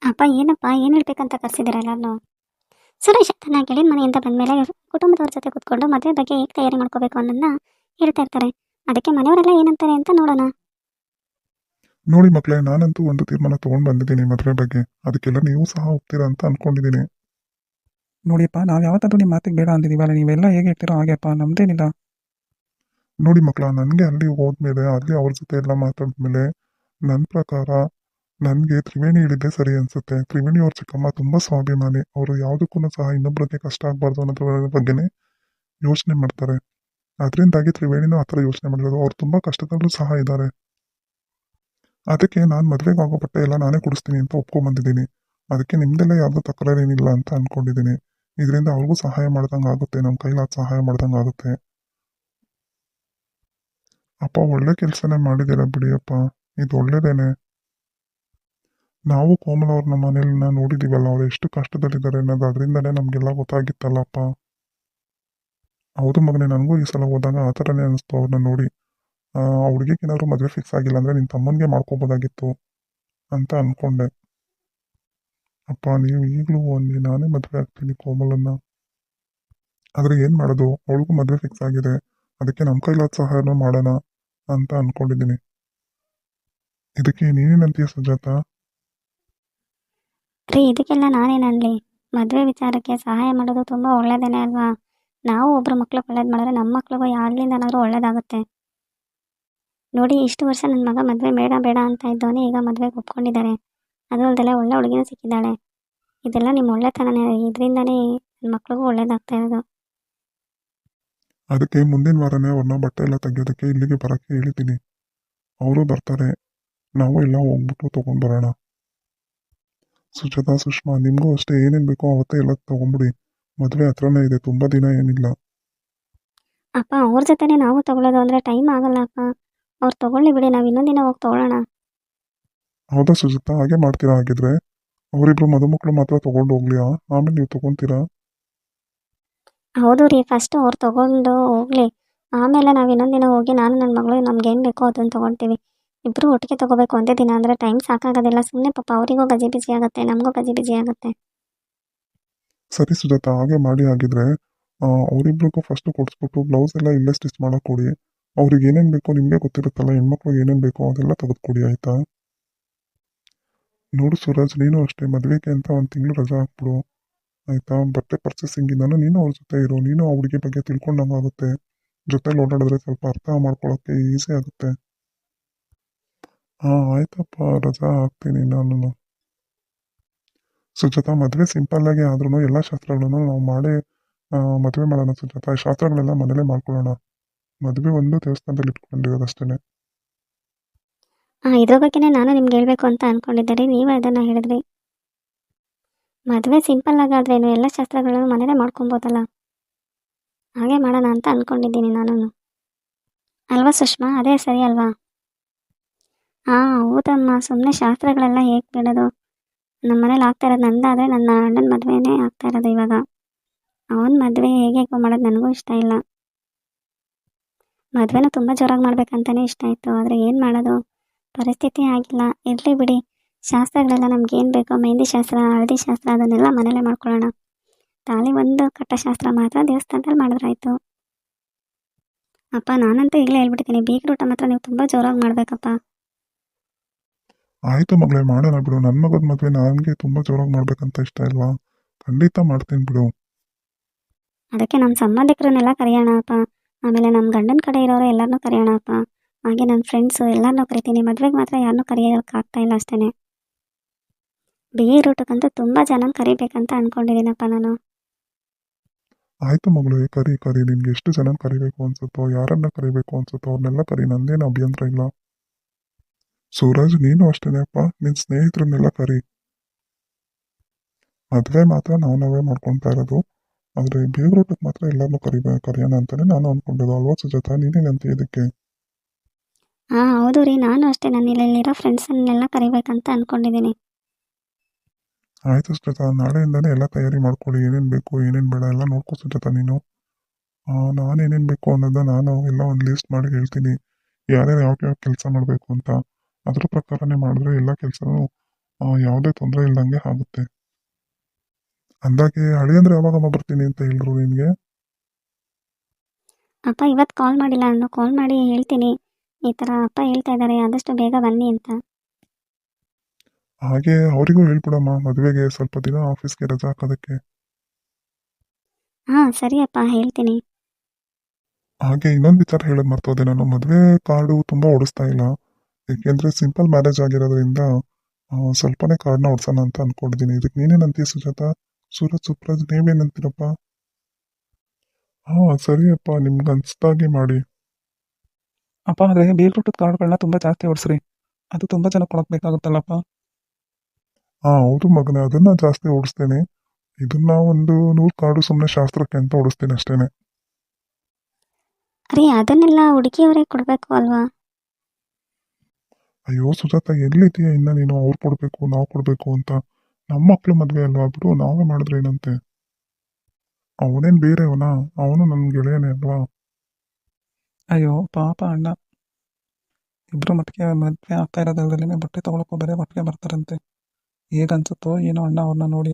ಅಪ್ಪ ಏನಪ್ಪ ಏನು ಹೇಳ್ಬೇಕಂತ ಕರ್ಸಿದ್ದೀರ ಎಲ್ಲಾನು? ಸುರೇಶ್ ತನ್ನ ಗೆಳೆಯನ ಮನೆಯಿಂದ ಬಂದಮೇಲೆ ಕುಟುಂಬದವ್ರ ಜೊತೆ ಕೂತ್ಕೊಂಡು ಮದುವೆ ಬಗ್ಗೆ ಹೇಗೆ ತಯಾರಿ ಮಾಡ್ಕೋಬೇಕು ಅನ್ನೋದನ್ನ ಹೇಳ್ತಾ ಇರ್ತಾರೆ. ಅದಕ್ಕೆ ಮನೆಯವರೆಲ್ಲ ಏನಂತಾರೆ ಅಂತ ನೋಡೋಣ. ನೋಡಿ ಮಕ್ಕಳೇ, ನಾನಂತೂ ಒಂದು ತೀರ್ಮಾನ ತೊಗೊಂಡು ಬಂದಿದ್ದೀನಿ ಮದುವೆ ಬಗ್ಗೆ. ಅದಕ್ಕೆಲ್ಲ ನೀವು ಸಹ ಒಪ್ತೀರಾ ಅಂತ ಅನ್ಕೊಂಡಿದ್ದೀನಿ. ನೋಡಿಯಪ್ಪ, ನಾವು ಯಾವತ್ತಾದ್ರೂ ನಿಮ್ಮ ಮಾತಿಗೆ ಬೇಡ ಅಂದಿದ್ದೀವಲ್ಲ, ನೀವೆಲ್ಲ ಹೇಗೆ ಹೇಳ್ತೀರೋ ಹಾಗೆಪ್ಪ, ನಮ್ದೇನಿಲ್ಲ. ನೋಡಿ ಮಕ್ಕಳ, ನನಗೆ ಅಲ್ಲಿ ಹೋದ್ಮೇಲೆ ಅಲ್ಲಿ ಅವ್ರ ಜೊತೆ ಎಲ್ಲ ಮಾತಾಡಿದ್ಮೇಲೆ ನನ್ನ ಪ್ರಕಾರ ನನಗೆ ತ್ರಿವೇಣಿ ಹೇಳಿದ್ದೆ ಸರಿ ಅನ್ಸುತ್ತೆ. ತ್ರಿವೇಣಿ ಅವ್ರ ಚಿಕ್ಕಮ್ಮ ತುಂಬ ಸ್ವಾಭಿಮಾನಿ. ಅವರು ಯಾವುದಕ್ಕೂ ಸಹ ಇನ್ನೊಬ್ಬರಿಗೆ ಕಷ್ಟ ಆಗಬಾರ್ದು ಅನ್ನೋದ್ರ ಬಗ್ಗೆನೇ ಯೋಚನೆ ಮಾಡ್ತಾರೆ. ಅದರಿಂದಾಗಿ ತ್ರಿವೇಣಿನೂ ಆ ಥರ ಯೋಚನೆ ಮಾಡಿರೋದು. ಅವ್ರು ತುಂಬ ಕಷ್ಟದಲ್ಲೂ ಸಹ ಇದ್ದಾರೆ. ಅದಕ್ಕೆ ನಾನು ಮದುವೆಗೆ ಆಗೋ ಬಟ್ಟೆ ಎಲ್ಲ ನಾನೇ ಕೊಡಿಸ್ತೀನಿ ಅಂತ ಒಪ್ಕೊಂಬಂದಿದ್ದೀನಿ. ಅದಕ್ಕೆ ನಿಮ್ದೆಲ್ಲ ಯಾವುದೂ ತಕರಾರೇನಿಲ್ಲ ಅಂತ ಅಂದ್ಕೊಂಡಿದ್ದೀನಿ. ಇದರಿಂದ ಅವ್ರಿಗೂ ಸಹಾಯ ಮಾಡ್ದಂಗೆ ಆಗುತ್ತೆ, ನಮ್ಮ ಕೈಲಾದ ಸಹಾಯ ಮಾಡ್ದಂಗೆ ಆಗುತ್ತೆ. ಅಪ್ಪ ಒಳ್ಳೆ ಕೆಲಸನೇ ಮಾಡಿದ್ದೀರ ಬಿಡಿಯಪ್ಪ, ಇದು ಒಳ್ಳೇದೇನೆ. ನಾವು ಕೋಮಲ ಅವ್ರನ್ನ ಮನೇಲಿನ ನೋಡಿದ್ದೀವಲ್ಲ, ಅವ್ರು ಎಷ್ಟು ಕಷ್ಟದಲ್ಲಿದ್ದಾರೆ ಅನ್ನೋದು ಅದರಿಂದನೇ ನಮಗೆಲ್ಲ ಗೊತ್ತಾಗಿತ್ತಲ್ಲಪ್ಪ. ಹೌದು ಮಗನೇ, ನನಗೂ ಈ ಸಲ ಹೋದಾಗ ಆ ಥರನೇ ಅನಿಸ್ತು ಅವ್ರನ್ನ ನೋಡಿ. ಆ ಹುಡುಗಿಗೆ ಏನಾದ್ರು ಮದುವೆ ಫಿಕ್ಸ್ ಆಗಿಲ್ಲ ಅಂದರೆ ನಿನ್ನ ತಮ್ಮನಿಗೆ ಮಾಡ್ಕೋಬೋದಾಗಿತ್ತು ಅಂತ ಅಂದ್ಕೊಂಡೆ. ಅಪ್ಪ ನೀವು ಈಗಲೂ ಅನ್ನಿ, ನಾನೇ ಮದುವೆ ಆಗ್ತೀನಿ ಕೋಮಲನ್ನ. ಆದರೆ ಏನು ಮಾಡೋದು, ಅವಳಿಗೂ ಮದುವೆ ಫಿಕ್ಸ್ ಆಗಿದೆ. ಅದಕ್ಕೆ ನಮ್ಮ ಕೈಲಾದ ಸಹಾಯನೂ ಮಾಡೋಣ ಅಂತ ಅಂದ್ಕೊಂಡಿದ್ದೀನಿ. ಇದಕ್ಕೆ ನೀನೇನಂತೀಯ ಸುಜಾತ? ರೀ, ಇದಕ್ಕೆಲ್ಲ ನಾನೇನನ್ಲಿ? ಮದುವೆ ವಿಚಾರಕ್ಕೆ ಸಹಾಯ ಮಾಡೋದು ತುಂಬ ಒಳ್ಳೇದೇನೆ ಅಲ್ವಾ? ನಾವು ಒಬ್ಬರು ಮಕ್ಳಿಗೆ ಒಳ್ಳೇದು ಮಾಡಿದ್ರೆ ನಮ್ಮ ಮಕ್ಳಿಗೂ ಯಾರಿಂದನಾದ್ರೂ ಒಳ್ಳೇದಾಗುತ್ತೆ. ನೋಡಿ, ಇಷ್ಟು ವರ್ಷ ನನ್ನ ಮಗ ಮದುವೆ ಬೇಡ ಬೇಡ ಅಂತ ಇದ್ದವನೇ ಈಗ ಮದುವೆಗೆ ಒಪ್ಕೊಂಡಿದ್ದಾರೆ. ಅದು ಅಲ್ಲದೆ ಒಳ್ಳೆ ಹುಡುಗಿನೂ ಸಿಕ್ಕಿದ್ದಾಳೆ. ಇದೆಲ್ಲ ನಿಮ್ಮ ಒಳ್ಳೆತನನೇ. ಇದರಿಂದನೇ ನನ್ನ ಮಕ್ಳಿಗೂ ಒಳ್ಳೇದಾಗ್ತಾ ಇರೋದು. ಅದಕ್ಕೆ ಮುಂದಿನ ವಾರನೇ ಅವ್ರನ್ನ ಬಟ್ಟೆ ಎಲ್ಲ ತೆಗೆಯೋದಕ್ಕೆ ಇಲ್ಲಿಗೆ ಬರೋಕ್ಕೆ ಹೇಳಿದ್ದೀನಿ. ಅವರು ಬರ್ತಾರೆ, ನಾವು ಎಲ್ಲ ಹೋಗ್ಬಿಟ್ಟು ತೊಗೊಂಡು ಬರೋಣ. ಸುಜಾತ, ಸುಷ್ಮಾ, ನಿಮಗೂ ಅಷ್ಟೇ ಏನೇನು ಬೇಕೋ ಅವತ್ತೇ ಎಲ್ಲ ತೊಗೊಂಬಿಡಿ. ಮದುವೆ ಹತ್ರನೇ ಇದೆ, ತುಂಬ ದಿನ ಏನಿಲ್ಲ. ಅಪ್ಪ, ಅವ್ರ ಜೊತೆನೇ ನಾವು ತಗೊಳ್ಳೋದು ಅಂದರೆ ಟೈಮ್ ಆಗಲ್ಲ ಅಪ್ಪ. ಅವ್ರು ತೊಗೊಳ್ಳಿ ಬಿಡಿ, ನಾವು ಇನ್ನೊಂದು ದಿನ ಹೋಗಿ ತೊಗೊಳ್ಳೋಣ. ಹೌದಾ ಸುಜಾತ, ಹಾಗೆ ಮಾಡ್ತೀರಾ? ಹಾಗಿದ್ರೆ ಅವರಿಬ್ರು ಮದುಮಕ್ಕಳು ಮಾತ್ರ ತೊಗೊಂಡು ಹೋಗ್ಲಿ, ಆಮೇಲೆ ನೀವು ತೊಗೊತೀರಾ? ಹೌದು ರೀ, ಫಸ್ಟು ಅವ್ರು ತೊಗೊಂಡು ಹೋಗಲಿ. ಆಮೇಲೆ ನಾವು ಇನ್ನೊಂದು ದಿನ ಹೋಗಿ ನಾನು ನನ್ನ ಮಗಳು ನಮ್ಗೇನು ಬೇಕೋ ಅದನ್ನು ತೊಗೊಳ್ತೀವಿ. ಇಬ್ಬರು ಒಟ್ಟಿಗೆ ತೊಗೋಬೇಕು ಒಂದೇ ದಿನ ಅಂದರೆ ಟೈಮ್ ಸಾಕಾಗೋದಿಲ್ಲ. ಸುಮ್ಮನೆ ಪಾಪ ಅವರಿಗೂ ಗಜಿ ಬಿಜಿ ಆಗುತ್ತೆ, ನಮಗೂ ಗಜಿ ಬಿಜಿ ಆಗುತ್ತೆ. ಸರಿ ಸುಜಾತ, ಹಾಗೆ ಮಾಡಿ. ಆಗಿದ್ರೆ ಅವರಿಬ್ರಿಗೂ ಫಸ್ಟು ಕೊಡಿಸ್ಬಿಟ್ಟು ಬ್ಲೌಸ್ ಎಲ್ಲ ಇಲ್ಲೇ ಸ್ಟಿಚ್ ಮಾಡೋಕೆ ಕೊಡಿ. ಅವ್ರಿಗೆ ಏನೇನು ಬೇಕೋ ನಿಮಗೆ ಗೊತ್ತಿರುತ್ತಲ್ಲ, ಹೆಣ್ಮಕ್ಳಿಗೆ ಏನೇನು ಬೇಕೋ ಅದೆಲ್ಲ ತೆಗೆದುಕೊಡಿ, ಆಯಿತಾ? ನೋಡು ಸೂರಜ್, ನೀನು ಅಷ್ಟೇ ಮದುವೆಗೆ ಅಂತ ಒಂದು ತಿಂಗಳು ರಜಾ ಹಾಕ್ಬಿಡು, ಆಯಿತಾ? ಬಟ್ಟೆ ಪರ್ಚೇಸಿಂಗಿಂದನೂ ನೀನು ಅವ್ರ ಜೊತೆ ಇರು. ನೀನು ಆ ಹುಡುಗಿ ಬಗ್ಗೆ ತಿಳ್ಕೊಂಡಂಗೆ ಆಗುತ್ತೆ. ಜೊತೆಲಿ ಓಡಾಡಿದ್ರೆ ಸ್ವಲ್ಪ ಅರ್ಥ ಮಾಡ್ಕೊಳ್ಳೋಕ್ಕೆ ಈಸಿ ಆಗುತ್ತೆ. ಹಾಂ ಆಯ್ತಪ್ಪ, ರಜಾ ಹಾಕ್ತೀನಿ ನಾನು. ಸುಜಾತ, ಮದುವೆ ಸಿಂಪಲ್ಲಾಗಿ ಆದ್ರೂ ಎಲ್ಲ ಶಾಸ್ತ್ರಗಳನ್ನು ನಾವು ಮಾಡೇ ಮದುವೆ ಮಾಡೋಣ ಸುಜಾತ. ಈ ಶಾಸ್ತ್ರಗಳೆಲ್ಲ ಮನೇಲೇ ಮಾಡ್ಕೊಳ್ಳೋಣ. ಮದುವೆ ಒಂದು ದೇವಸ್ಥಾನದಲ್ಲಿ ಇಟ್ಕೊಂಡಿರೋದಷ್ಟೇ. ಇದ್ರ ಬಗ್ಗೆನೇ ನಾನು ನಿಮ್ಗೆ ಹೇಳಬೇಕು ಅಂತ ಅಂದ್ಕೊಂಡಿದ್ದೆ ರೀ, ನೀವು ಅದನ್ನು ಹೇಳಿದ್ರಿ. ಮದುವೆ ಸಿಂಪಲ್ ಆಗಾದ್ರೇನು ಎಲ್ಲ ಶಾಸ್ತ್ರಗಳನ್ನು ಮನೇಲೇ ಮಾಡ್ಕೊಬೋದಲ್ಲ. ಹಾಗೆ ಮಾಡೋಣ ಅಂತ ಅಂದ್ಕೊಂಡಿದ್ದೀನಿ ನಾನು. ಅಲ್ವಾ ಸುಷ್ಮಾ? ಅದೇ ಸರಿ ಅಲ್ವಾ? ಹಾಂ ಹೌದಮ್ಮ, ಸುಮ್ಮನೆ ಶಾಸ್ತ್ರಗಳೆಲ್ಲ ಹೇಗೆ ಬಿಡೋದು? ನಮ್ಮ ಮನೇಲಿ ಆಗ್ತಾ ಇರೋದು ನಂದಾದರೆ ನನ್ನ ಅಣ್ಣನ ಮದುವೆನೇ ಆಗ್ತಾ ಇರೋದು ಇವಾಗ. ಅವನ ಮದುವೆ ಹೇಗೆ ಮಾಡೋದು ನನಗೂ ಇಷ್ಟ ಇಲ್ಲ. ಮದುವೆನೂ ತುಂಬ ಜೋರಾಗಿ ಮಾಡ್ಬೇಕಂತಲೇ ಇಷ್ಟ ಇತ್ತು, ಆದರೆ ಏನು ಮಾಡೋದು, ಪರಿಸ್ಥಿತಿ ಆಗಿಲ್ಲ. ಇರಲಿ ಬಿಡಿ, ಶಾಸ್ತ್ರಗಳೆಲ್ಲ ನಮ್ಗೇನು ಬೇಕೋ ಮೆಹಂದಿ ಶಾಸ್ತ್ರ, ಹಳದಿ ಶಾಸ್ತ್ರ ಅದನ್ನೆಲ್ಲ ಮನೇಲೇ ಮಾಡ್ಕೊಳ್ಳೋಣ. ತಾಳಿ ಒಂದು ಕಟ್ಟೋ ಶಾಸ್ತ್ರ ಮಾತ್ರ ದೇವಸ್ಥಾನದಲ್ಲಿ ಮಾಡಿದ್ರಾಯ್ತು. ಅಪ್ಪ, ನಾನಂತೂ ಈಗಲೇ ಹೇಳ್ಬಿಡ್ತೀನಿ, ಬೀಗ್ರೂಟ ಮಾತ್ರ ನೀವು ತುಂಬ ಜೋರಾಗಿ ಮಾಡಬೇಕಪ್ಪ. ಆಯಿತು ಮಗಳೇ, ಮಾಡೋಣ ಬಿಡು. ನನ್ನ ಮಗದ ಮದುವೆ ನನಗೆ ತುಂಬ ಜೋರಾಗಿ ಮಾಡ್ಬೇಕಂತ ಇಷ್ಟ ಇಲ್ವಾ? ಖಂಡಿತ ಮಾಡ್ತೀನಿ ಬಿಡು. ಅದಕ್ಕೆ ನಮ್ಮ ಸಂಬಂಧಿಕರನ್ನೆಲ್ಲ ಕರೆಯೋಣ ಅಪ್ಪ. ಆಮೇಲೆ ನಮ್ಮ ಗಂಡನ ಕಡೆ ಇರೋರು ಎಲ್ಲರನ್ನೂ ಕರೆಯೋಣ ಅಪ್ಪ. ಹಾಗೆ ನನ್ನ ಫ್ರೆಂಡ್ಸು ಎಲ್ಲರನ್ನೂ ಕರಿತೀನಿ. ಮದುವೆಗೆ ಮಾತ್ರ ಯಾರನ್ನೂ ಕರೆಯೋಕ್ಕಾಗ್ತಾ ಇಲ್ಲ ಅಷ್ಟೇ. ಬೀಗ್ರೂಟಕ್ಕಂತೂ ತುಂಬ ಜನ ಕರಿಬೇಕಂತ ಅಂದ್ಕೊಂಡಿದ್ದೀನಪ್ಪ ನಾನು. ಆಯಿತು ಮಗಳು, ಕರಿ ಕರಿ. ನಿನ್ಗೆ ಎಷ್ಟು ಜನ ಕರಿಬೇಕು ಅನ್ಸುತ್ತೋ, ಯಾರನ್ನ ಕರಿಬೇಕು ಅನ್ಸುತ್ತೋ ಅವ್ರನ್ನೆಲ್ಲ ಕರಿ, ನಂದೇನು ಅಭ್ಯಂತರ ಇಲ್ಲ. ಸೂರಜ್, ನೀನು ಅಷ್ಟೇನೆಪ್ಪ, ನಿನ್ನ ಸ್ನೇಹಿತರನ್ನೆಲ್ಲ ಕರಿ. ಮದುವೆ ಮಾತ್ರ ನಾವೇ ಮಾಡ್ಕೊತಾ ಇರೋದು, ಆದರೆ ಬೀಗ್ರೂಟಕ್ಕೆ ಮಾತ್ರ ಎಲ್ಲರನ್ನೂ ಕರೆಯೋಣ ಅಂತಲೇ ನಾನು ಅಂದ್ಕೊಂಡಿದ್ದು. ಅಲ್ವಾ ಸುಜಾತ? ನೀನೇನಂತ ಇದಕ್ಕೆ? ಹಾಂ ಹೌದು ರೀ, ನಾನು ಅಷ್ಟೇ ನನ್ನ ಇಲ್ಲಿರೋ ಫ್ರೆಂಡ್ಸನ್ನೆಲ್ಲ ಕರಿಬೇಕಂತ ಅಂದ್ಕೊಂಡಿದ್ದೀನಿ. ಆಯಿತು ಸುಜಾತ, ನಾಳೆಯಿಂದನೇ ಎಲ್ಲ ತಯಾರಿ ಮಾಡ್ಕೊಳ್ಳಿ. ಏನೇನು ಬೇಕು ಏನೇನು ಬೇಡ ಎಲ್ಲ ನೋಡ್ಕೊ ಸುಜಾತ ನೀನು. ನಾನು ಏನೇನು ಬೇಕು ಅನ್ನೋದನ್ನ ನಾನು ಎಲ್ಲ ಒಂದು ಲಿಸ್ಟ್ ಮಾಡಿ ಹೇಳ್ತೀನಿ, ಯಾರ್ಯಾರು ಯಾವ ಕೆಲಸ ಮಾಡಬೇಕು ಅಂತ. ಅದ್ರ ಪ್ರಕಾರನೇ ಮಾಡಿದ್ರೆ ಎಲ್ಲ ಕೆಲಸನೂ ಯಾವುದೇ ತೊಂದರೆ ಇಲ್ದಂಗೆ ಆಗುತ್ತೆ. ಅಂದಾಗೆ ಅಳಿಯಂದ್ರೆ ಯಾವಾಗಮ್ಮ ಬರ್ತೀನಿ ಅಂತ ಹೇಳಿದ್ರು ನಿನಗೆ? ಅಪ್ಪ ಇವತ್ತು ಕಾಲ್ ಮಾಡಿಲ್ಲ, ನಾನು ಕಾಲ್ ಮಾಡಿ ಹೇಳ್ತೀನಿ, ಈ ಥರ ಅಪ್ಪ ಹೇಳ್ತಾ ಇದ್ದಾರೆ ಆದಷ್ಟು ಬೇಗ ಬನ್ನಿ ಅಂತ. ಹಾಗೆ ಅವರಿಗೂ ಹೇಳ್ಬಿಡಮ್ಮ, ಮದುವೆಗೆ ಸ್ವಲ್ಪ ದಿನ ಆಫೀಸ್ಗೆ ರಜಾ ಹಾಕೋದಕ್ಕೆ. ಹಾಂ ಸರಿ ಅಪ್ಪ ಹೇಳ್ತೀನಿ. ಹಾಗೆ ಇನ್ನೊಂದು ವಿಚಾರ ಹೇಳೋದು ಮರ್ತೋದೆ, ನಾನು ಮದುವೆ ಕಾರ್ಡು ತುಂಬ ಓಡಿಸ್ತಾ ಇಲ್ಲ. ಏಕೆಂದರೆ ಸಿಂಪಲ್ ಮ್ಯಾರೇಜ್ ಆಗಿರೋದ್ರಿಂದ ಸ್ವಲ್ಪನೇ ಕಾರ್ಡ್ನ ಓಡಿಸೋಣ ಅಂತ ಅಂದ್ಕೊಂಡಿದ್ದೀನಿ. ಇದಕ್ಕೆ ನೀನೇನಂತೀಯ ಸುಜಾತ? ಸೂರಜ್ ಸುಪ್ರಾಜ್ ನೀವೇನಂತೀರಪ್ಪ? ಹಾಂ ಸರಿಯಪ್ಪ, ನಿಮ್ಗೆ ಅನಿಸ್ದಾಗೆ ಮಾಡಿ. ಅಪ್ಪ ಆದರೆ ಬೀಳ್ಕೊಟ್ಟದ ಕಾರ್ಡ್ಗಳನ್ನ ತುಂಬ ಜಾಸ್ತಿ ಓಡಿಸ್ರಿ, ಅದು ತುಂಬ ಜನ ಕೊಡಬೇಕಾಗುತ್ತಲ್ಲಪ್ಪ. ಹಾಂ ಹೌದು ಮಗನೇ, ಅದನ್ನು ಜಾಸ್ತಿ ಓಡಿಸ್ತೇನೆ. ಇದನ್ನ ಒಂದು 100 ಕಾರ್ಡು ಸುಮ್ಮನೆ ಶಾಸ್ತ್ರಕ್ಕೆ ಅಂತ ಓಡಿಸ್ತೀನಿ ಅಷ್ಟೇನೆ. ರೀ ಅದನ್ನೆಲ್ಲ ಹುಡುಗಿಯವರೇ ಕೊಡಬೇಕು ಅಲ್ವಾ? ಅಯ್ಯೋ ಸುಜಾತ, ಎಲ್ಲಿದೆಯಾ ಇನ್ನು ನೀನು? ಅವ್ರು ಕೊಡಬೇಕು ನಾವು ಕೊಡಬೇಕು ಅಂತ? ನಮ್ಮ ಮಕ್ಳು ಮದುವೆ ಅಲ್ವಾ, ಬಿಡು, ನಾವೇ ಮಾಡಿದ್ರೆ ಏನಂತೆ. ಅವನೇನು ಬೇರೆಯವನಾ? ಅವನು ನನ್ನ ಗೆಳೆಯನೇ ಅಲ್ವಾ? ಅಯ್ಯೋ ಪಾಪ ಅಣ್ಣ, ಇಬ್ಬರು ಮಟ್ಟಿಗೆ ಮದುವೆ ಆಗ್ತಾ ಇರೋದ್ರಲ್ಲೇ ಬಟ್ಟೆ ತೊಗೊಳಕ್ಕೂ ಬೇರೆ ಒಟ್ಟಿಗೆ ಬರ್ತಾರಂತೆ. ಹೇಗನ್ಸುತ್ತೋ ಏನೋ ಅಣ್ಣ ಅವ್ರನ್ನ ನೋಡಿ.